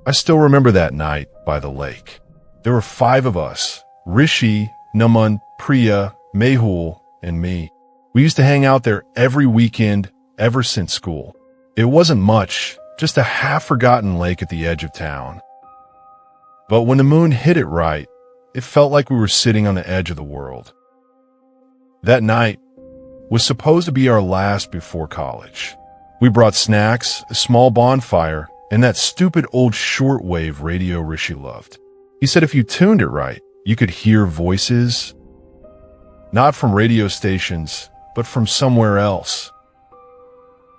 I still remember that night by the lake. There were 5 of us: Rishi, Naman, Priya, Mehul, and me. We used to hang out there every weekend ever since school. It wasn't much, just a half-forgotten lake at the edge of town. But when the moon hit it right, it felt like we were sitting on the edge of the world. That night was supposed to be our last before college. We brought snacks, a small bonfire, and that stupid old shortwave radio Rishi loved. He said if you tuned it right, you could hear voices, not from radio stations, but from somewhere else.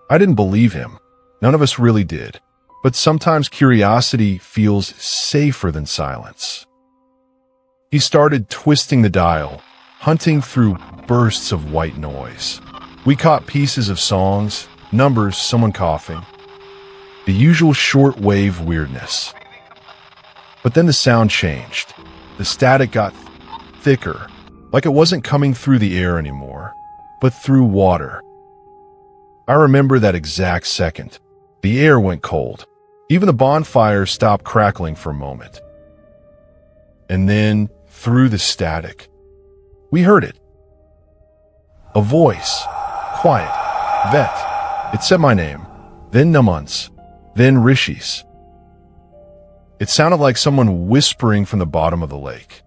I didn't believe him. None of us really did. But sometimes curiosity feels safer than silence. He started twisting the dial, hunting through bursts of white noise. We caught pieces of songs, numbers, someone coughing. The usual shortwave weirdness. But then the sound changed. The static got thicker, like it wasn't coming through the air anymore, but through water. I remember that exact second. The air went cold. Even the bonfire stopped crackling for a moment. And then, through the static, we heard it. A voice. Quiet. Vet. It said my name. Then Naman's. Then Rishi's. It sounded like someone whispering from the bottom of the lake.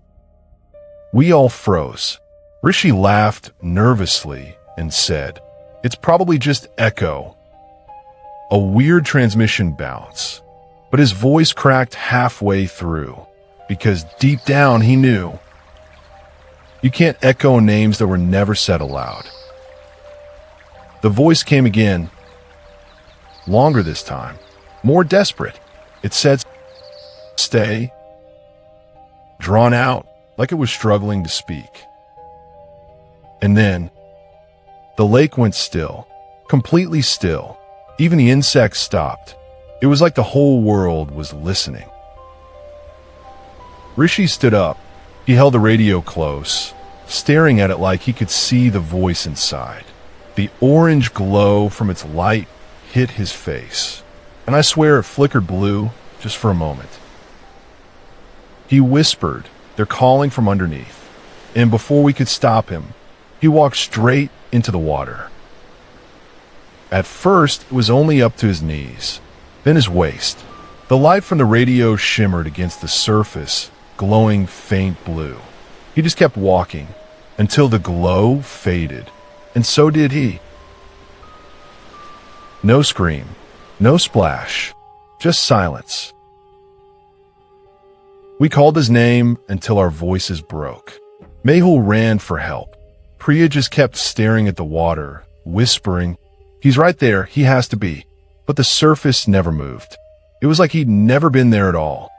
We all froze. Rishi laughed nervously and said, "It's probably just echo." A weird transmission bounce, but his voice cracked halfway through, because deep down he knew. You can't echo names that were never said aloud. The voice came again, longer this time, more desperate. It said, "Stay," drawn out, like it was struggling to speak. And then, the lake went still, completely still. Even the insects stopped. It was like the whole world was listening. Rishi stood up. He held the radio close, staring at it like he could see the voice inside. The orange glow from its light hit his face, and I swear it flickered blue just for a moment. He whispered, "They're calling from underneath," and before we could stop him, he walked straight into the water. At first, it was only up to his knees, then his waist. The light from the radio shimmered against the surface, glowing faint blue. He just kept walking until the glow faded, and so did he. No scream, no splash, just silence. We called his name until our voices broke. Mehul ran for help. Priya just kept staring at the water, whispering, "He's right there, he has to be." But the surface never moved. It was like he'd never been there at all.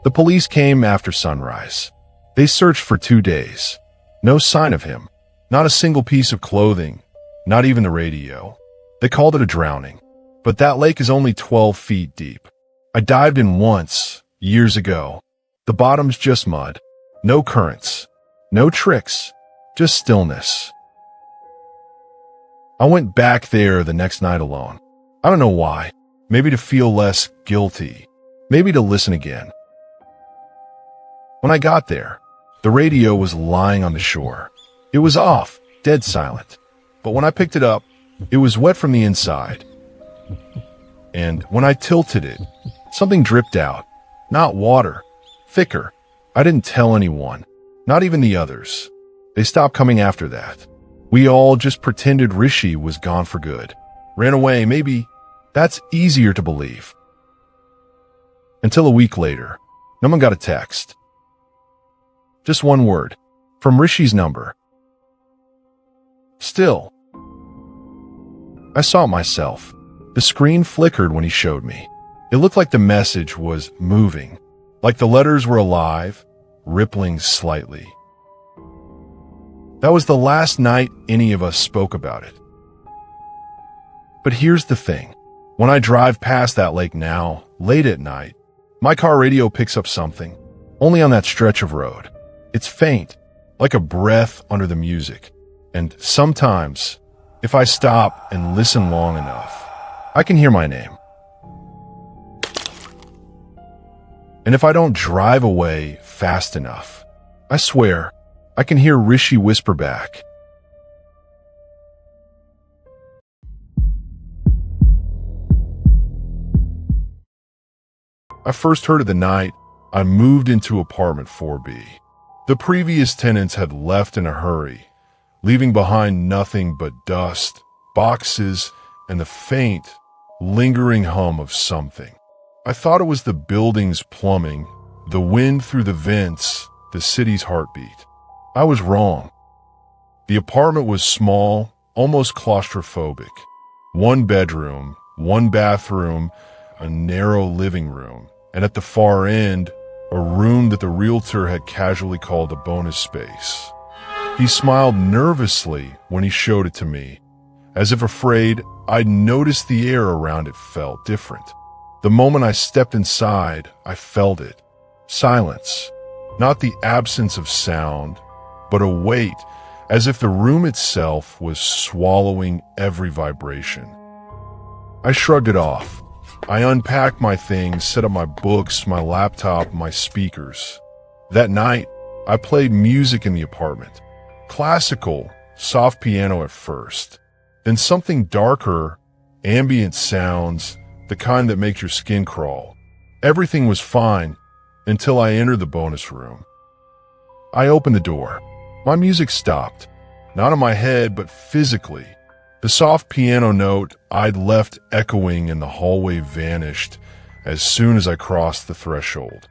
The police came after sunrise. They searched for 2 days. No sign of him. Not a single piece of clothing. Not even the radio. They called it a drowning. But that lake is only 12 feet deep. I dived in once, years ago. The bottom's just mud. No currents. No tricks. Just stillness. I went back there the next night alone. I don't know why. Maybe to feel less guilty. Maybe to listen again. When I got there, the radio was lying on the shore. It was off, dead silent. But when I picked it up, it was wet from the inside. And when I tilted it, something dripped out. Not water. Thicker. I didn't tell anyone. Not even the others. They stopped coming after that. We all just pretended Rishi was gone for good. Ran away, maybe. That's easier to believe. Until a week later, no one got a text. Just one word. From Rishi's number. Still. I saw it myself. The screen flickered when he showed me. It looked like the message was moving. Like the letters were alive, rippling slightly. That was the last night any of us spoke about it. But here's the thing. When I drive past that lake now, late at night, my car radio picks up something, only on that stretch of road. It's faint, like a breath under the music. And sometimes, if I stop and listen long enough, I can hear my name. And if I don't drive away fast enough, I swear, I can hear Rishi whisper back. I first heard of the night I moved into apartment 4B. The previous tenants had left in a hurry, leaving behind nothing but dust, boxes, and the faint, lingering hum of something. I thought it was the building's plumbing, the wind through the vents, the city's heartbeat. I was wrong. The apartment was small, almost claustrophobic. One bedroom, one bathroom, a narrow living room, and at the far end, a room that the realtor had casually called a bonus space. He smiled nervously when he showed it to me, as if afraid I'd noticed the air around it felt different. The moment I stepped inside, I felt it. Silence. Not the absence of sound, but a weight, as if the room itself was swallowing every vibration. I shrugged it off. I unpacked my things, set up my books, my laptop, my speakers. That night, I played music in the apartment. Classical, soft piano at first. Then something darker, ambient sounds, the kind that makes your skin crawl. Everything was fine until I entered the bonus room. I opened the door. My music stopped. Not in my head, but physically. The soft piano note I'd left echoing in the hallway vanished as soon as I crossed the threshold.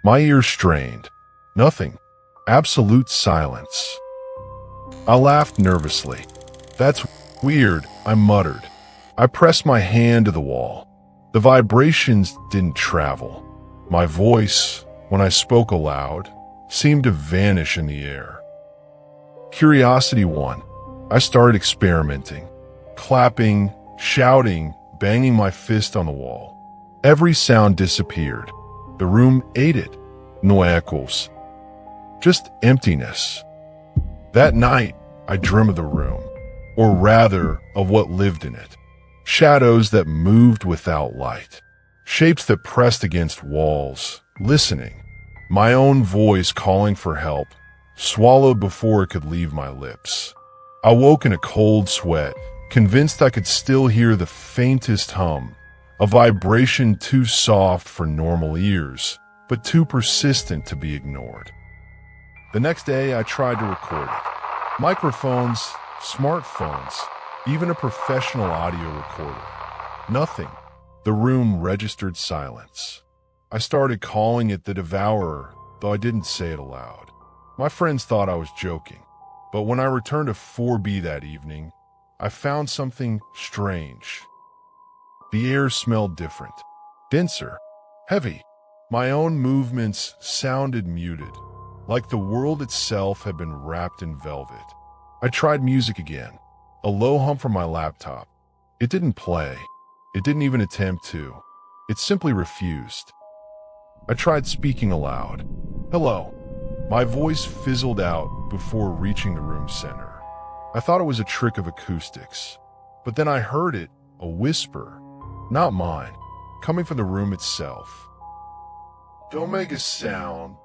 My ears strained. Nothing. Absolute silence. I laughed nervously. That's weird, I muttered. I pressed my hand to the wall. The vibrations didn't travel. My voice, when I spoke aloud, seemed to vanish in the air. Curiosity won. I started experimenting. Clapping, shouting, banging my fist on the wall. Every sound disappeared. The room ate it. No echoes. Just emptiness. That night, I dreamed of the room, or rather, of what lived in it. Shadows that moved without light. Shapes that pressed against walls, listening. My own voice calling for help, swallowed before it could leave my lips. I woke in a cold sweat, convinced I could still hear the faintest hum, a vibration too soft for normal ears, but too persistent to be ignored. The next day, I tried to record it. Microphones, smartphones, even a professional audio recorder. Nothing. The room registered silence. I started calling it the Devourer, though I didn't say it aloud. My friends thought I was joking, but when I returned to 4B that evening, I found something strange. The air smelled different, denser, heavy. My own movements sounded muted, like the world itself had been wrapped in velvet. I tried music again, a low hum from my laptop. It didn't play. It didn't even attempt to. It simply refused. I tried speaking aloud. Hello. My voice fizzled out before reaching the room's center. I thought it was a trick of acoustics, but then I heard it, a whisper, not mine, coming from the room itself. Don't make a sound.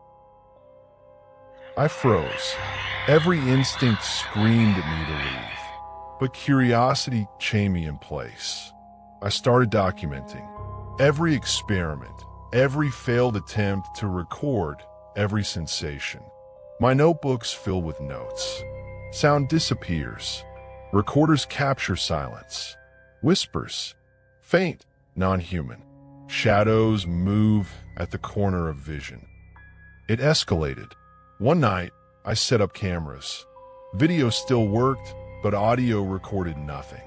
I froze. Every instinct screamed at me to leave, but curiosity chained me in place. I started documenting every experiment, every failed attempt to record every sensation. My notebooks filled with notes. Sound disappears. Recorders capture silence. Whispers. Faint, non-human. Shadows move at the corner of vision. It escalated. One night, I set up cameras. Video still worked, but audio recorded nothing.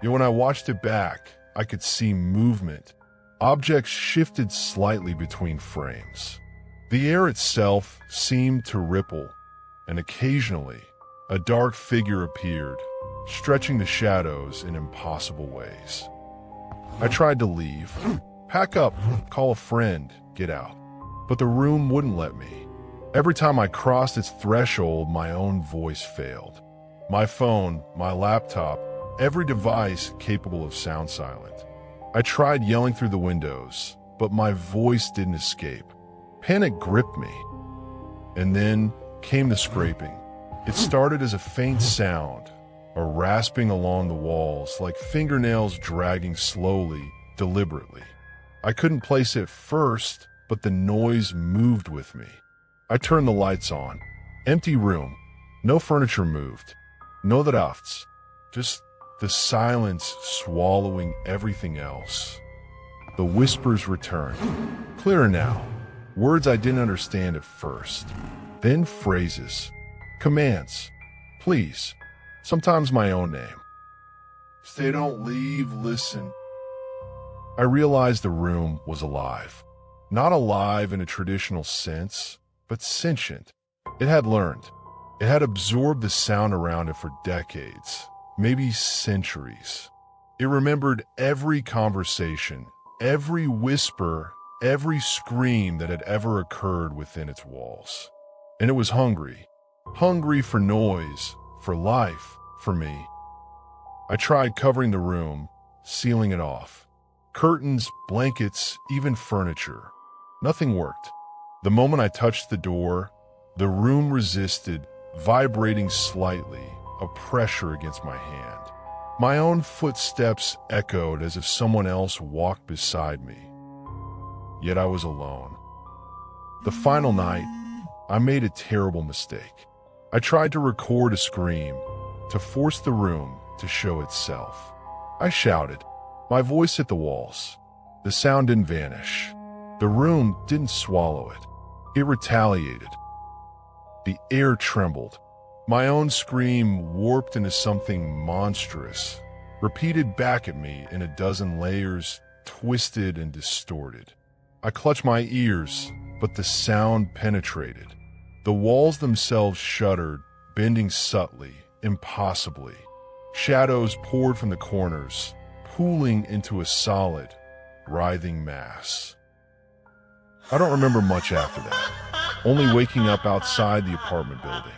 Yet when I watched it back, I could see movement. Objects shifted slightly between frames. The air itself seemed to ripple, and occasionally, a dark figure appeared, stretching the shadows in impossible ways. I tried to leave, pack up, call a friend, get out. But the room wouldn't let me. Every time I crossed its threshold, my own voice failed. My phone, my laptop, every device capable of sound silent. I tried yelling through the windows, but my voice didn't escape. Panic gripped me, and then came the scraping. It started as a faint sound, a rasping along the walls like fingernails dragging slowly, deliberately. I couldn't place it first, but the noise moved with me. I turned the lights on. Empty room. No furniture moved. No drafts. Just the silence swallowing everything else. The whispers returned. Clearer now. Words I didn't understand at first. Then phrases. Commands. Please. Sometimes my own name. Stay, don't leave, listen. I realized the room was alive. Not alive in a traditional sense, but sentient. It had learned. It had absorbed the sound around it for decades, maybe centuries. It remembered every conversation, every whisper, every scream that had ever occurred within its walls. And it was hungry. Hungry for noise, for life, for me. I tried covering the room, sealing it off. Curtains, blankets, even furniture. Nothing worked. The moment I touched the door, the room resisted, vibrating slightly, a pressure against my hand. My own footsteps echoed as if someone else walked beside me. Yet I was alone. The final night, I made a terrible mistake. I tried to record a scream, to force the room to show itself. I shouted. My voice hit the walls. The sound didn't vanish. The room didn't swallow it. It retaliated. The air trembled. My own scream warped into something monstrous, repeated back at me in a dozen layers, twisted and distorted. I clutched my ears, but the sound penetrated. The walls themselves shuddered, bending subtly, impossibly. Shadows poured from the corners, pooling into a solid, writhing mass. I don't remember much after that, only waking up outside the apartment building.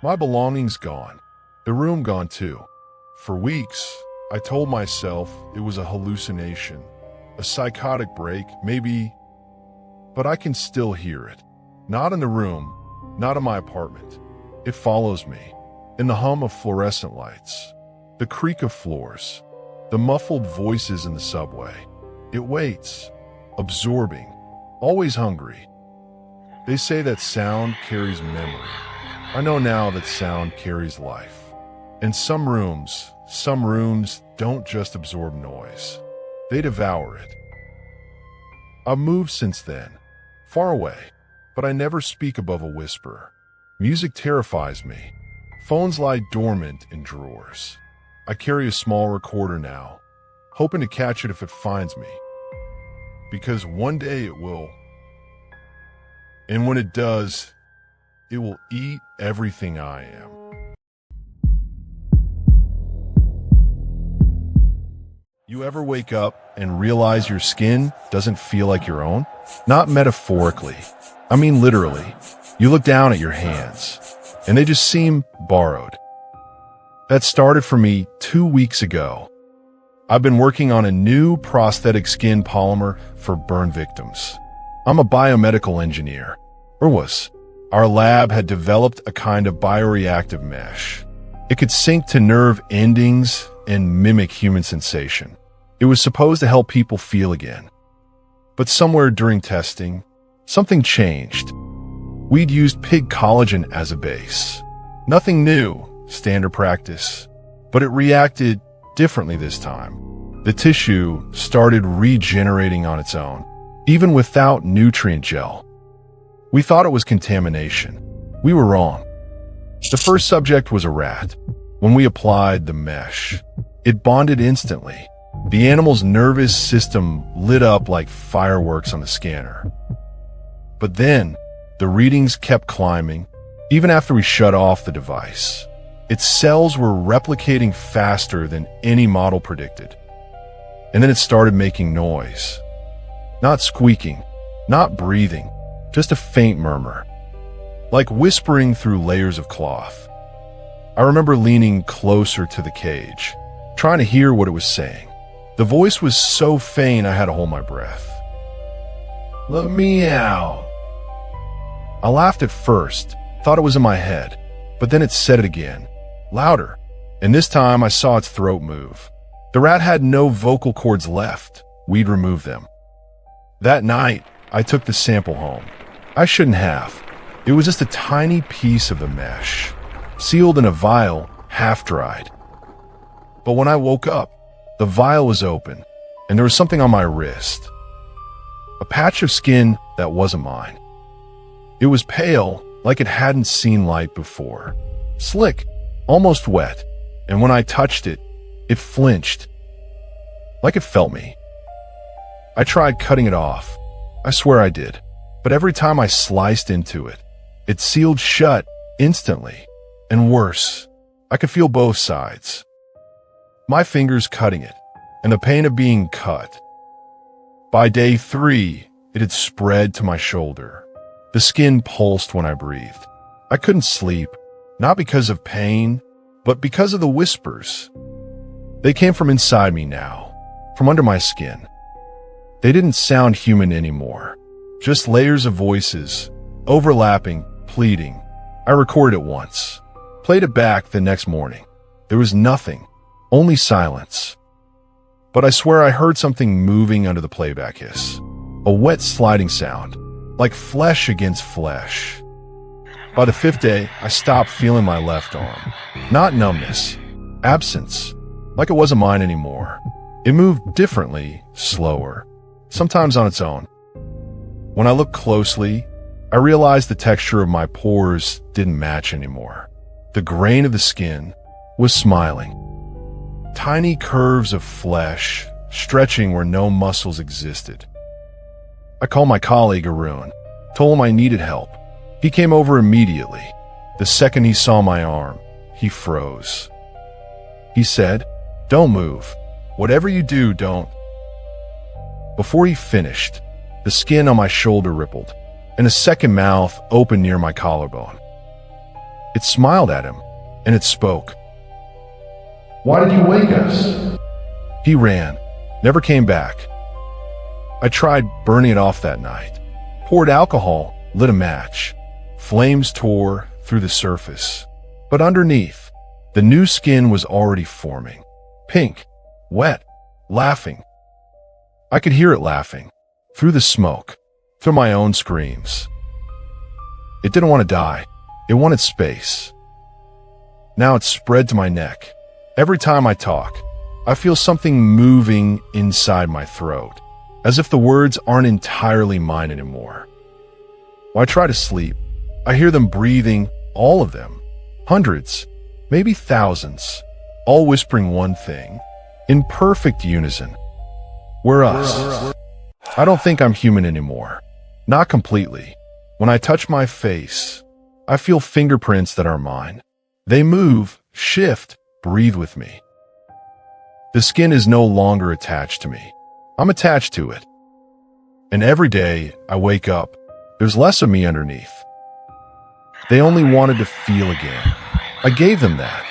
My belongings gone, the room gone too. For weeks, I told myself it was a hallucination, a psychotic break, maybe, but I can still hear it. Not in the room, not in my apartment. It follows me, in the hum of fluorescent lights, the creak of floors, the muffled voices in the subway. It waits, absorbing, always hungry. They say that sound carries memory. I know now that sound carries life. And some rooms don't just absorb noise. They devour it. I've moved since then, far away, but I never speak above a whisper. Music terrifies me. Phones lie dormant in drawers. I carry a small recorder now, hoping to catch it if it finds me. Because one day it will. And when it does, it will eat everything I am. You ever wake up and realize your skin doesn't feel like your own? Not metaphorically. I mean literally. You look down at your hands, and they just seem borrowed. That started for me 2 weeks ago. I've been working on a new prosthetic skin polymer for burn victims. I'm a biomedical engineer, or was. Our lab had developed a kind of bioreactive mesh. It could sync to nerve endings and mimic human sensation. It was supposed to help people feel again. But somewhere during testing, something changed. We'd used pig collagen as a base. Nothing new, standard practice. But it reacted differently this time. The tissue started regenerating on its own, even without nutrient gel. We thought it was contamination. We were wrong. The first subject was a rat. When we applied the mesh, it bonded instantly. The animal's nervous system lit up like fireworks on the scanner. But then, the readings kept climbing, even after we shut off the device. Its cells were replicating faster than any model predicted. And then it started making noise. Not squeaking, not breathing, just a faint murmur, like whispering through layers of cloth. I remember leaning closer to the cage, trying to hear what it was saying. The voice was so faint I had to hold my breath. Let me out. I laughed at first, thought it was in my head, but then it said it again, louder, and this time I saw its throat move. The rat had no vocal cords left. We'd removed them. That night, I took the sample home. I shouldn't have. It was just a tiny piece of the mesh, sealed in a vial, half-dried. But when I woke up, the vial was open, and there was something on my wrist. A patch of skin that wasn't mine. It was pale, like it hadn't seen light before. Slick, almost wet, and when I touched it, it flinched, like it felt me. I tried cutting it off. I swear I did. But every time I sliced into it, it sealed shut instantly. And worse, I could feel both sides. My fingers cutting it, and the pain of being cut. By day 3, it had spread to my shoulder. The skin pulsed when I breathed. I couldn't sleep, not because of pain, but because of the whispers. They came from inside me now, from under my skin. They didn't sound human anymore, just layers of voices, overlapping, pleading. I recorded it once, played it back the next morning. There was nothing, only silence. But I swear I heard something moving under the playback hiss, a wet sliding sound, like flesh against flesh. By the 5th day, I stopped feeling my left arm. Not numbness, absence, like it wasn't mine anymore. It moved differently, slower, sometimes on its own. When I looked closely, I realized the texture of my pores didn't match anymore. The grain of the skin was smiling. Tiny curves of flesh, stretching where no muscles existed. I called my colleague Arun, told him I needed help. He came over immediately. The second he saw my arm, he froze. He said, "Don't move. Whatever you do, don't." Before he finished, the skin on my shoulder rippled, and a second mouth opened near my collarbone. It smiled at him, and it spoke. "Why did you wake us?" He ran, never came back. I tried burning it off that night. Poured alcohol, lit a match. Flames tore through the surface. But underneath, the new skin was already forming. Pink, wet, laughing. I could hear it laughing, through the smoke, through my own screams. It didn't want to die. It wanted space. Now it's spread to my neck. Every time I talk, I feel something moving inside my throat, as if the words aren't entirely mine anymore. When I try to sleep, I hear them breathing, all of them, hundreds, maybe thousands, all whispering one thing, in perfect unison. We're us. I don't think I'm human anymore. Not completely. When I touch my face, I feel fingerprints that are mine. They move, shift, breathe with me. The skin is no longer attached to me. I'm attached to it. And every day I wake up, there's less of me underneath. They only wanted to feel again. I gave them that.